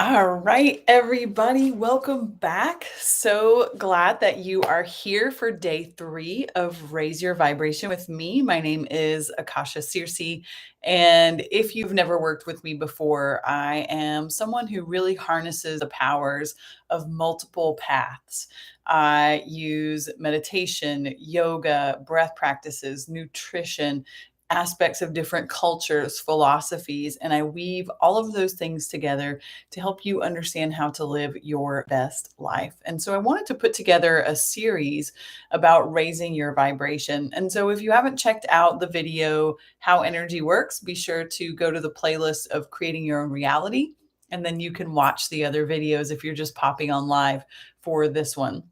All right, everybody, welcome back. So glad that you are here for day 3 of Raise Your Vibration with me. My name is Akasha Searcy, and if you've never worked with me before, I am someone who really harnesses the powers of multiple paths. I use meditation, yoga, breath practices, nutrition, aspects of different cultures, philosophies, and I weave all of those things together to help you understand how to live your best life. And so I wanted to put together a series about raising your vibration. And so if you haven't checked out the video, How Energy Works, be sure to go to the playlist of Creating Your Own Reality. And then you can watch the other videos if you're just popping on live for this one.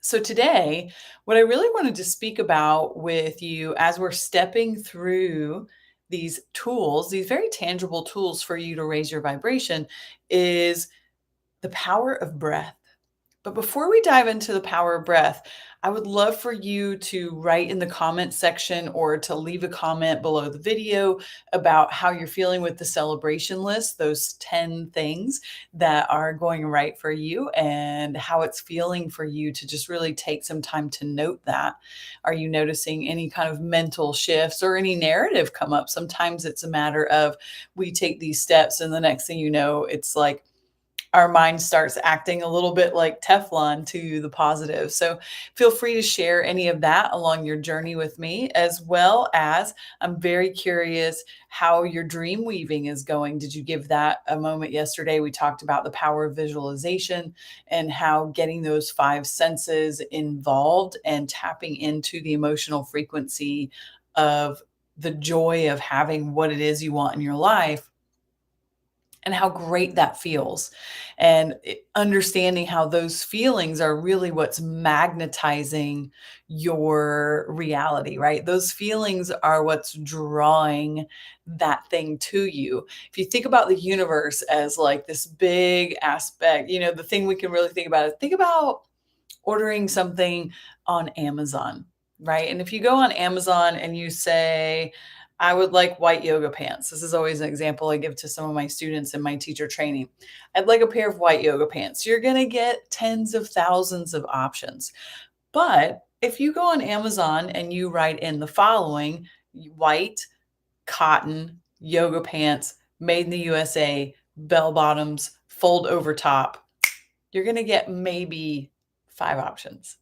So, today, what I really wanted to speak about with you as we're stepping through these tools, these very tangible tools for you to raise your vibration, is the power of breath. But before we dive into the power of breath, I would love for you to write in the comment section or to leave a comment below the video about how you're feeling with the celebration list, those 10 things that are going right for you, and how it's feeling for you to just really take some time to note that. Are you noticing any kind of mental shifts or any narrative come up? Sometimes it's a matter of we take these steps, and the next thing you know, it's like, our mind starts acting a little bit like Teflon to the positive. So feel free to share any of that along your journey with me, as well as I'm very curious how your dream weaving is going. Did you give that a moment yesterday? We talked about the power of visualization and how getting those 5 senses involved and tapping into the emotional frequency of the joy of having what it is you want in your life and how great that feels. And understanding how those feelings are really what's magnetizing your reality, right? Those feelings are what's drawing that thing to you. If you think about the universe as like this big aspect, the thing we can really think about is think about ordering something on Amazon, right? And if you go on Amazon and you say, I would like white yoga pants. This is always an example I give to some of my students in my teacher training. I'd like a pair of white yoga pants. You're going to get tens of thousands of options. But if you go on Amazon and you write in the following: white cotton yoga pants, made in the USA, bell bottoms, fold over top, you're going to get maybe 5 options.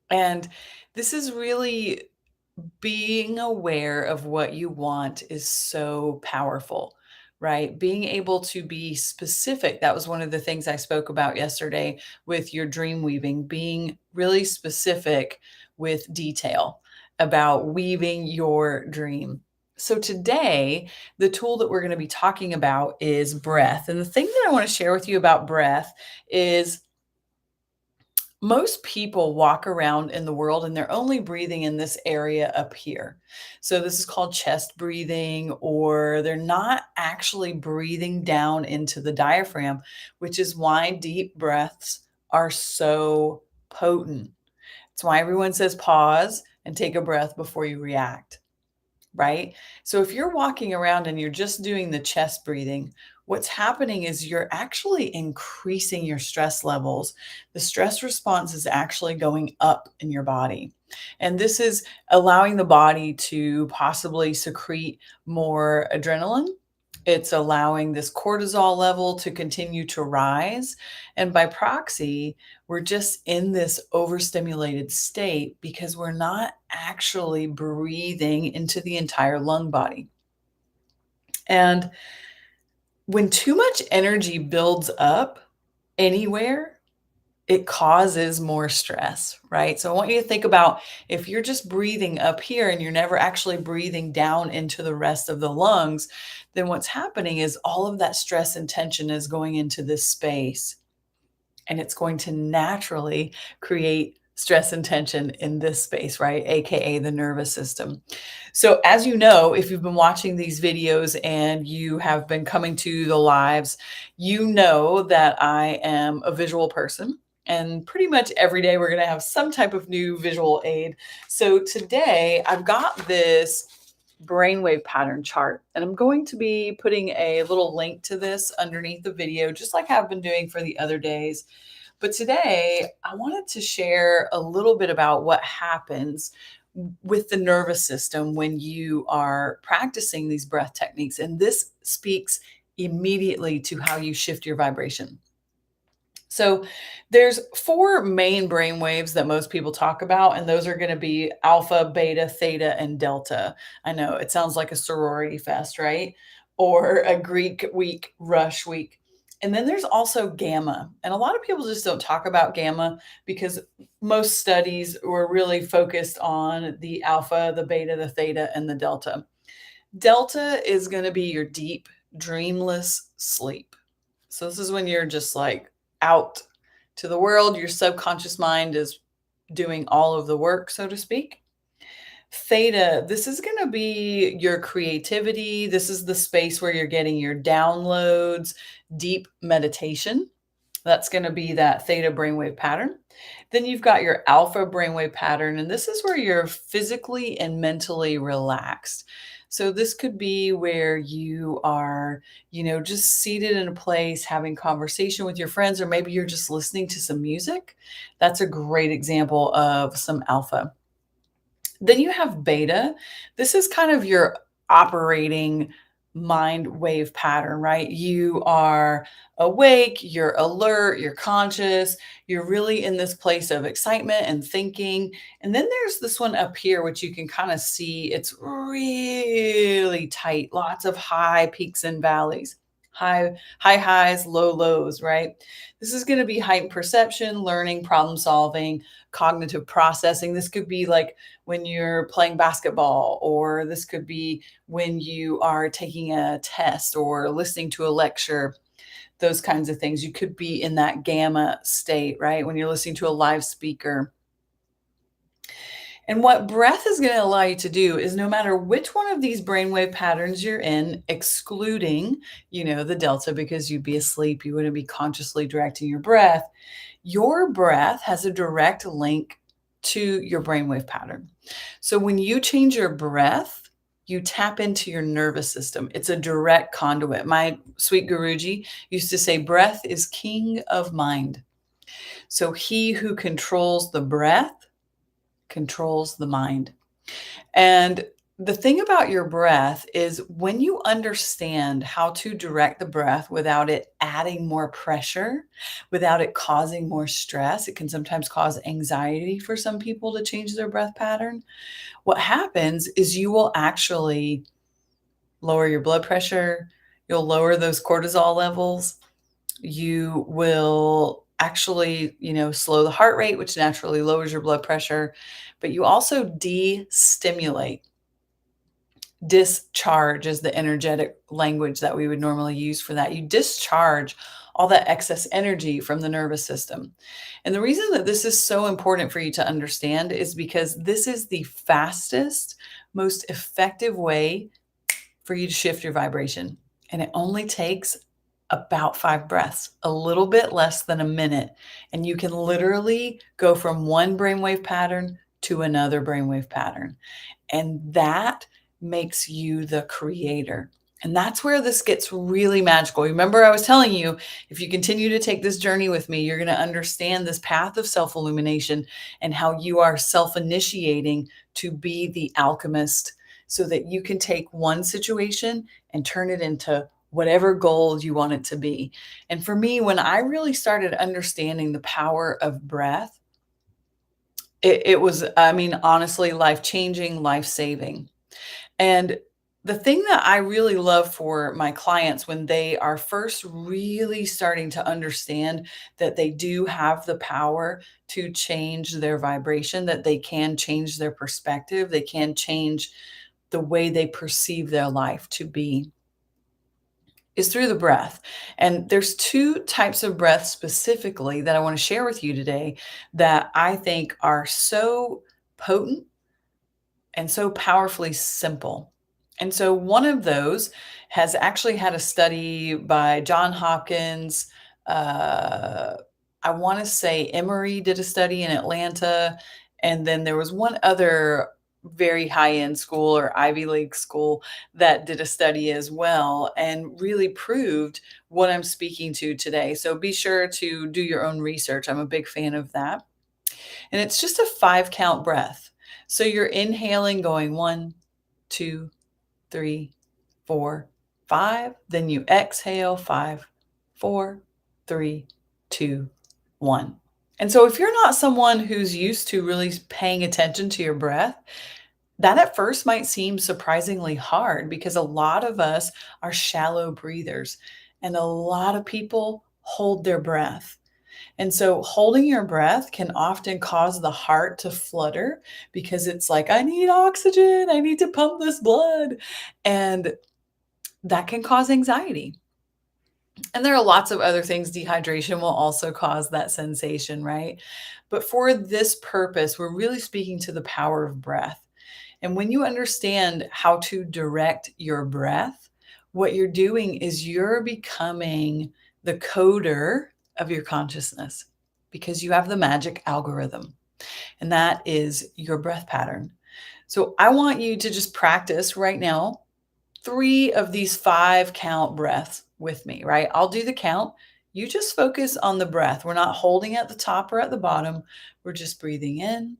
And this is really being aware of what you want is so powerful, right? Being able to be specific. That was one of the things I spoke about yesterday with your dream weaving, being really specific with detail about weaving your dream. So, today, the tool that we're going to be talking about is breath. And the thing that I want to share with you about breath is most people walk around in the world and they're only breathing in this area up here. So this is called chest breathing, or they're not actually breathing down into the diaphragm, which is why deep breaths are so potent. It's why everyone says pause and take a breath before you react, right? So if you're walking around and you're just doing the chest breathing, what's happening is you're actually increasing your stress levels. The stress response is actually going up in your body. And this is allowing the body to possibly secrete more adrenaline. It's allowing this cortisol level to continue to rise. And by proxy, we're just in this overstimulated state because we're not actually breathing into the entire lung body. And when too much energy builds up anywhere, it causes more stress, right? So I want you to think about, if you're just breathing up here and you're never actually breathing down into the rest of the lungs, then what's happening is all of that stress and tension is going into this space, and it's going to naturally create stress and tension in this space, right? AKA the nervous system. So as you know, if you've been watching these videos and you have been coming to the lives, you know that I am a visual person. And pretty much every day we're going to have some type of new visual aid. So today I've got this brainwave pattern chart. And I'm going to be putting a little link to this underneath the video, just like I've been doing for the other days. But today, I wanted to share a little bit about what happens with the nervous system when you are practicing these breath techniques. And this speaks immediately to how you shift your vibration. So there's four main brain waves that most people talk about, and those are going to be alpha, beta, theta, and delta. I know it sounds like a sorority fest, right? Or a Greek week, rush week. And then there's also gamma. And a lot of people just don't talk about gamma because most studies were really focused on the alpha, the beta, the theta, and the delta. Delta is going to be your deep, dreamless sleep. So this is when you're just like out to the world. Your subconscious mind is doing all of the work, so to speak. Theta, this is going to be your creativity. This is the space where you're getting your downloads, deep meditation. That's going to be that theta brainwave pattern. Then you've got your alpha brainwave pattern, and this is where you're physically and mentally relaxed. So this could be where you are, just seated in a place having conversation with your friends, or maybe you're just listening to some music. That's a great example of some alpha. Then you have beta. This is kind of your operating mind wave pattern, right? You are awake, you're alert, you're conscious, you're really in this place of excitement and thinking. And then there's this one up here, which you can kind of see it's really tight, lots of high peaks and valleys, high highs, low lows, right? This is going to be heightened perception, learning, problem solving, cognitive processing. This could be like when you're playing basketball, or this could be when you are taking a test or listening to a lecture, those kinds of things. You could be in that gamma state, right? When you're listening to a live speaker. And what breath is going to allow you to do is no matter which one of these brainwave patterns you're in, excluding, the delta, because you'd be asleep, you wouldn't be consciously directing your breath has a direct link to your brainwave pattern. So when you change your breath, you tap into your nervous system. It's a direct conduit. My sweet Guruji used to say, breath is king of mind. So he who controls the breath controls the mind. And the thing about your breath is when you understand how to direct the breath without it adding more pressure, without it causing more stress, it can sometimes cause anxiety for some people to change their breath pattern. What happens is you will actually lower your blood pressure, you'll lower those cortisol levels, you will actually, slow the heart rate, which naturally lowers your blood pressure, but you also de-stimulate. Discharge is the energetic language that we would normally use for that. You discharge all that excess energy from the nervous system. And the reason that this is so important for you to understand is because this is the fastest, most effective way for you to shift your vibration. And it only takes about 5 breaths, a little bit less than a minute. And you can literally go from one brainwave pattern to another brainwave pattern. And that makes you the creator. And that's where this gets really magical. Remember, I was telling you, if you continue to take this journey with me, you're going to understand this path of self-illumination and how you are self-initiating to be the alchemist so that you can take one situation and turn it into whatever goal you want it to be. And for me, when I really started understanding the power of breath, it was, honestly, life-changing, life-saving. And the thing that I really love for my clients when they are first really starting to understand that they do have the power to change their vibration, that they can change their perspective, they can change the way they perceive their life to be, is through the breath. And there's two types of breath specifically that I want to share with you today that I think are so potent and so powerfully simple. And so one of those has actually had a study by John Hopkins. I want to say Emory did a study in Atlanta. And then there was one other very high-end school or Ivy League school that did a study as well and really proved what I'm speaking to today. So be sure to do your own research. I'm a big fan of that. And it's just a 5 count breath. So you're inhaling, going 1, 2, 3, 4, 5. Then you exhale 5, 4, 3, 2, 1. And so if you're not someone who's used to really paying attention to your breath, that at first might seem surprisingly hard because a lot of us are shallow breathers and a lot of people hold their breath. And so holding your breath can often cause the heart to flutter because it's like, I need oxygen, I need to pump this blood. And that can cause anxiety. And there are lots of other things. Dehydration will also cause that sensation, right? But for this purpose, we're really speaking to the power of breath. And when you understand how to direct your breath, what you're doing is you're becoming the coder of your consciousness because you have the magic algorithm, and that is your breath pattern. So I want you to just practice right now 3 of these 5 count breaths with me, right? I'll do the count. You just focus on the breath. We're not holding at the top or at the bottom. We're just breathing in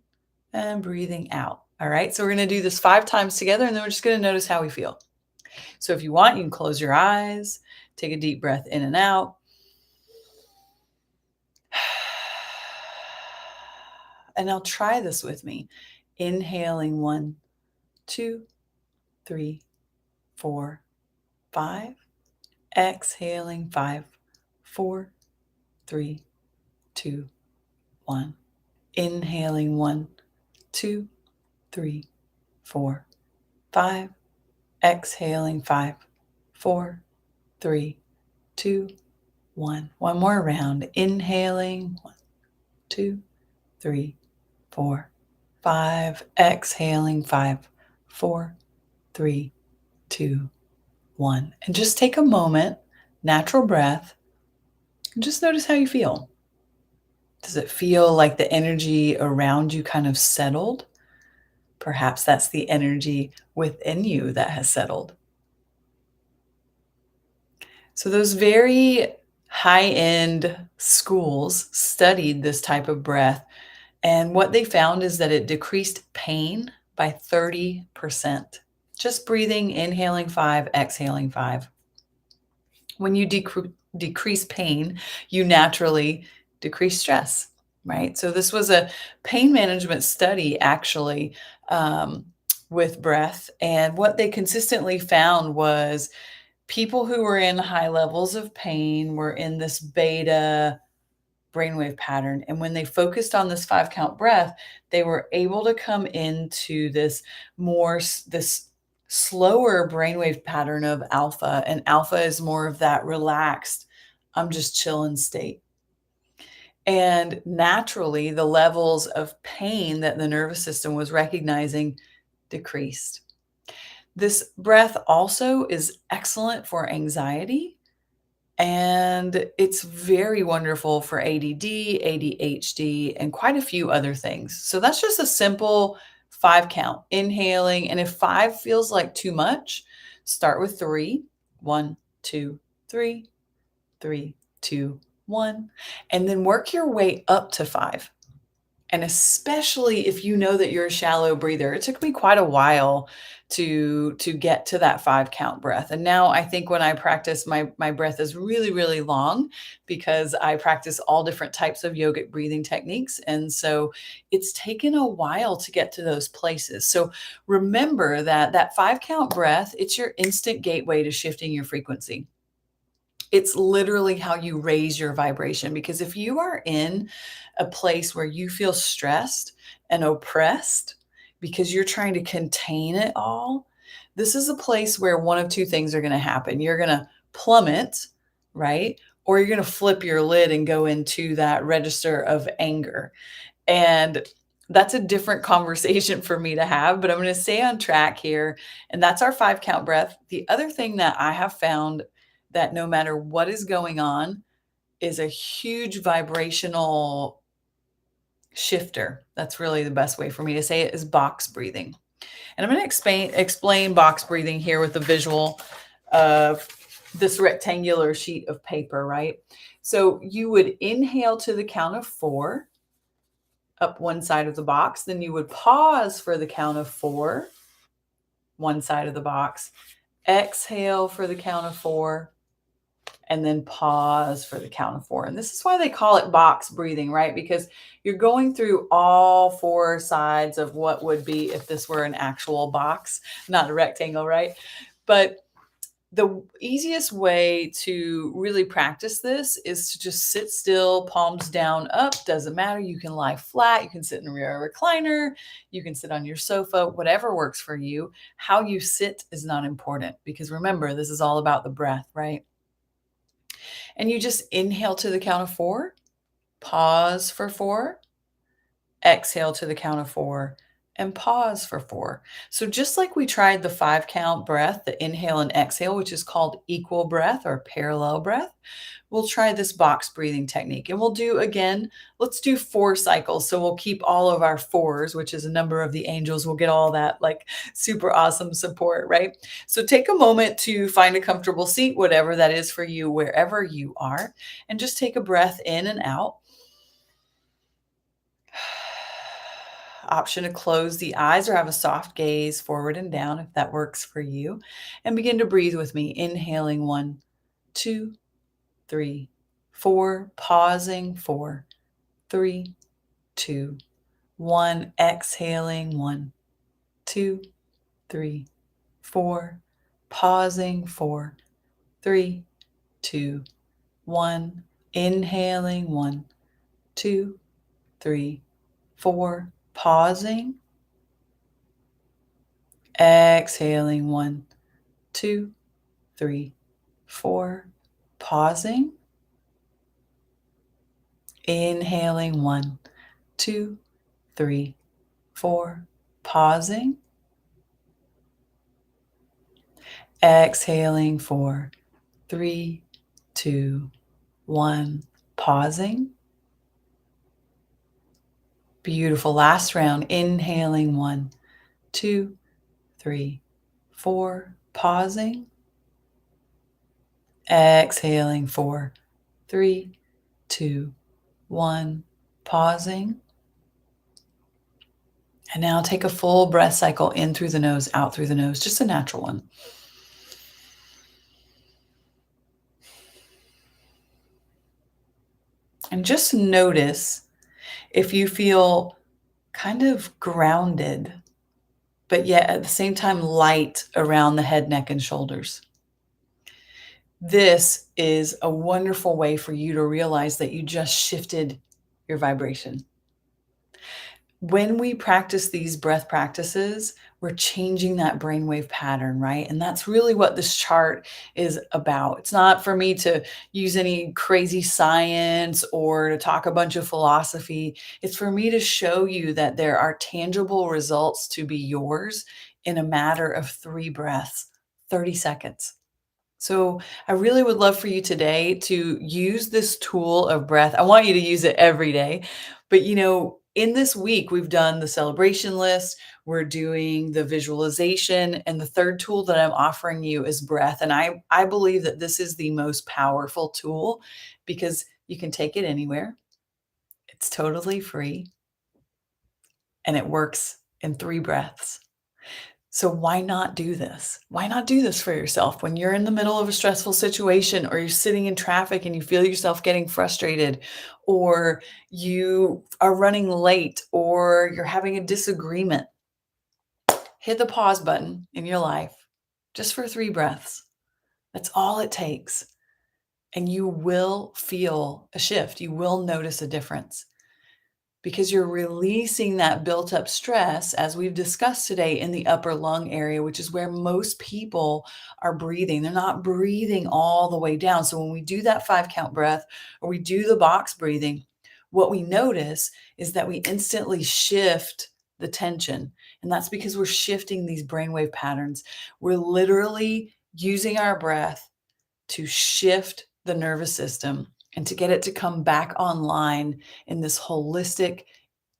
and breathing out. All right. So we're going to do this 5 times together, and then we're just going to notice how we feel. So if you want, you can close your eyes, take a deep breath in and out. And now try this with me. Inhaling 1, 2, 3, 4, 5. Exhaling 5, 4, 3, 2, 1. Inhaling 1, 2, 3, 4, 5. Exhaling 5, 4, 3, 2, 1. One more round. Inhaling 1, 2, 3, 4, 5. Exhaling 5, 4, 3, 2, 1. And just take a moment, natural breath, and just notice how you feel. Does it feel like the energy around you kind of settled? Perhaps that's the energy within you that has settled. So those very high-end schools studied this type of breath, and what they found is that it decreased pain by 30%. Just breathing, inhaling 5, exhaling 5. When you decrease pain, you naturally decrease stress, right? So this was a pain management study actually with breath. And what they consistently found was people who were in high levels of pain were in this beta brainwave pattern. And when they focused on this 5 count breath, they were able to come into this this slower brainwave pattern of alpha. And alpha is more of that relaxed, I'm just chilling state. And naturally, the levels of pain that the nervous system was recognizing decreased. This breath also is excellent for anxiety, and it's very wonderful for ADD, ADHD, and quite a few other things. So that's just a simple 5 count, inhaling. And if 5 feels like too much, start with 3. 1, 2, 3, 3, 2, 1. And then work your way up to 5. And especially if you know that you're a shallow breather. It took me quite a while to get to that 5 count breath. And now I think when I practice, my breath is really, really long because I practice all different types of yogic breathing techniques. And so it's taken a while to get to those places. So remember that that 5 count breath, it's your instant gateway to shifting your frequency. It's literally how you raise your vibration, because if you are in a place where you feel stressed and oppressed because you're trying to contain it all, this is a place where one of 2 things are going to happen. You're going to plummet, right? Or you're going to flip your lid and go into that register of anger. And that's a different conversation for me to have, but I'm going to stay on track here. And that's our 5 count breath. The other thing that I have found that no matter what is going on is a huge vibrational shifter. That's really the best way for me to say it, is box breathing. And I'm going to explain box breathing here with a visual of this rectangular sheet of paper, right? So you would inhale to the count of 4 up one side of the box. Then you would pause for the count of 4, one side of the box. Exhale for the count of 4, and then pause for the count of 4. And this is why they call it box breathing, right? Because you're going through all 4 sides of what would be if this were an actual box, not a rectangle, right? But the easiest way to really practice this is to just sit still, palms down, up, doesn't matter. You can lie flat, you can sit in a rear recliner, you can sit on your sofa, whatever works for you. How you sit is not important because remember, this is all about the breath, right? And you just inhale to the count of 4, pause for 4, exhale to the count of 4, and pause for 4. So just like we tried the 5 count breath, the inhale and exhale, which is called equal breath or parallel breath, we'll try this box breathing technique. And we'll do again, let's do 4 cycles. So we'll keep all of our 4s, which is a number of the angels. We'll get all that like super awesome support, right? So take a moment to find a comfortable seat, whatever that is for you, wherever you are, and just take a breath in and out. Option to close the eyes or have a soft gaze forward and down if that works for you. And begin to breathe with me, inhaling 1, 2, 3, 4, pausing 4, 3, 2, 1, exhaling 1, 2, 3, 4, pausing 4, 3, 2, 1, inhaling 1, 2, 3, 4, pausing, exhaling 1, 2, 3, 4, pausing, inhaling 1, 2, 3, 4, pausing, exhaling 4, 3, 2, 1, pausing. Beautiful. Last round. Inhaling 1, 2, 3, 4, pausing. Exhaling 4, 3, 2, 1, pausing. And now take a full breath cycle in through the nose, out through the nose, just a natural one. And just notice if you feel kind of grounded, but yet at the same time light around the head, neck, and shoulders. This is a wonderful way for you to realize that you just shifted your vibration. When we practice these breath practices, we're changing that brainwave pattern, right? And that's really what this chart is about. It's not for me to use any crazy science or to talk a bunch of philosophy. It's for me to show you that there are tangible results to be yours in a matter of 3 breaths, 30 seconds. So I really would love for you today to use this tool of breath. I want you to use it every day. But in this week, we've done the celebration list, we're doing the visualization, and the third tool that I'm offering you is breath. And I believe that this is the most powerful tool because you can take it anywhere. It's totally free and it works in 3 breaths. So why not do this? Why not do this for yourself when you're in the middle of a stressful situation or you're sitting in traffic and you feel yourself getting frustrated or you are running late or you're having a disagreement? Hit the pause button in your life just for 3 breaths. That's all it takes. And you will feel a shift. You will notice a difference. Because you're releasing that built up stress, as we've discussed today, in the upper lung area, which is where most people are breathing. They're not breathing all the way down. So when we do that 5 count breath or we do the box breathing, what we notice is that we instantly shift the tension. And that's because we're shifting these brainwave patterns. We're literally using our breath to shift the nervous system and to get it to come back online in this holistic,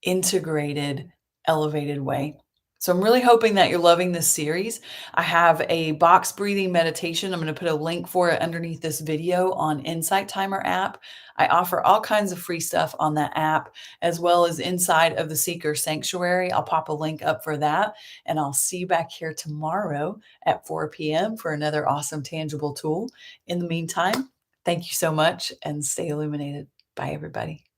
integrated, elevated way. So I'm really hoping that you're loving this series. I have a box breathing meditation. I'm going to put a link for it underneath this video on Insight Timer app. I offer all kinds of free stuff on that app, as well as inside of the Seeker Sanctuary. I'll pop a link up for that, and I'll see you back here tomorrow at 4 p.m. for another awesome tangible tool. In the meantime, thank you so much and stay illuminated. Bye, everybody.